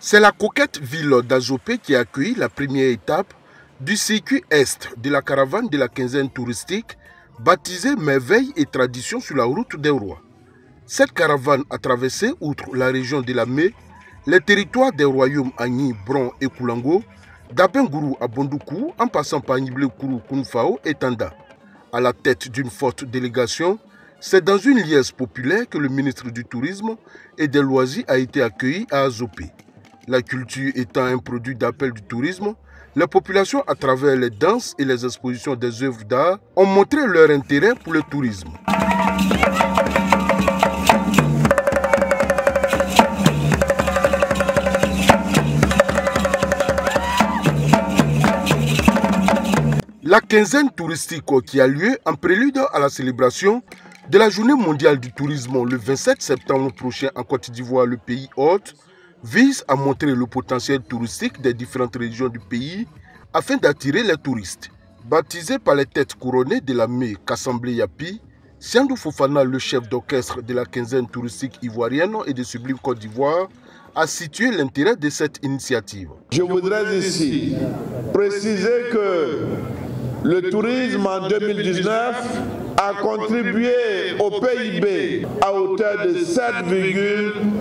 C'est la coquette ville d'Azopé qui a accueilli la première étape du circuit Est de la caravane de la quinzaine touristique baptisée Merveilles et Traditions sur la route des rois. Cette caravane a traversé, outre la région de la Mé, les territoires des royaumes Agni, Bron et Koulango, d'Abengourou à Bondoukou, en passant par Niblé-Kourou, Kounfao et Tanda. À la tête d'une forte délégation, c'est dans une liesse populaire que le ministre du Tourisme et des Loisirs a été accueilli à Azopé. La culture étant un produit d'appel du tourisme, les populations, à travers les danses et les expositions des œuvres d'art, ont montré leur intérêt pour le tourisme. La quinzaine touristique qui a lieu en prélude à la célébration de la Journée mondiale du tourisme le 27 septembre prochain en Côte d'Ivoire, le pays hôte, vise à montrer le potentiel touristique des différentes régions du pays afin d'attirer les touristes. Baptisé par les têtes couronnées de la Mé Kassamblé Yapi, Siandou Fofana, le chef d'orchestre de la quinzaine touristique ivoirienne et de Sublime Côte d'Ivoire, a situé l'intérêt de cette initiative. Je voudrais ici préciser que le tourisme en 2019 a contribué au PIB à hauteur de 7,3%,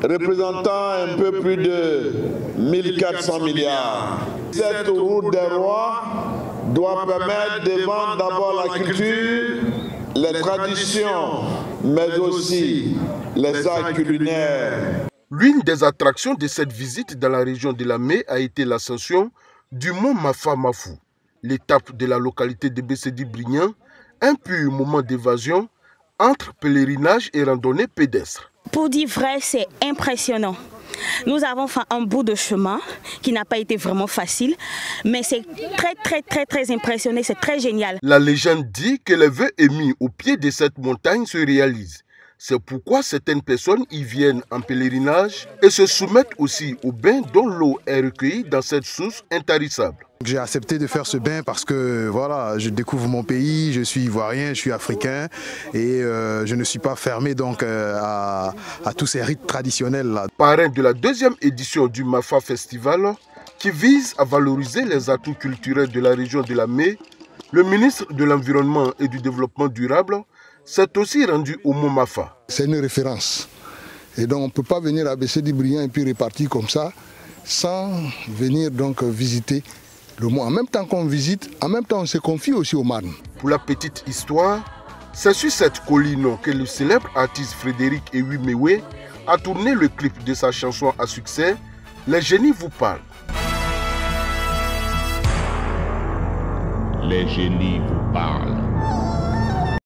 représentant un peu plus de 1400 milliards. Cette route des rois doit permettre de vendre d'abord la culture, les traditions, mais aussi les arts culinaires. L'une des attractions de cette visite dans la région de la Mé a été l'ascension du mont Mafa Mafou, l'étape de la localité de Bessedi-Brignan, un pur moment d'évasion entre pèlerinage et randonnée pédestre. Pour dire vrai, c'est impressionnant. Nous avons fait un bout de chemin qui n'a pas été vraiment facile, mais c'est très impressionnant, c'est très génial. La légende dit que les vœux émis au pied de cette montagne se réalisent. C'est pourquoi certaines personnes y viennent en pèlerinage et se soumettent aussi au bain dont l'eau est recueillie dans cette source intarissable. J'ai accepté de faire ce bain parce que voilà, je découvre mon pays, je suis ivoirien, je suis africain et je ne suis pas fermé donc à tous ces rites traditionnels là. Parrain de la deuxième édition du Mafa Festival qui vise à valoriser les atouts culturels de la région de la Mé, le ministre de l'Environnement et du Développement durable s'est aussi rendu au mont Mafa. C'est une référence. Et donc on ne peut pas venir à Bessedi-Brignan et puis repartir comme ça sans venir donc visiter le mont. En même temps qu'on visite, en même temps on se confie aussi au Marne. Pour la petite histoire, c'est sur cette colline que le célèbre artiste Frédéric Ewi-Mewe a tourné le clip de sa chanson à succès « Les génies vous parlent ». Les génies vous parlent.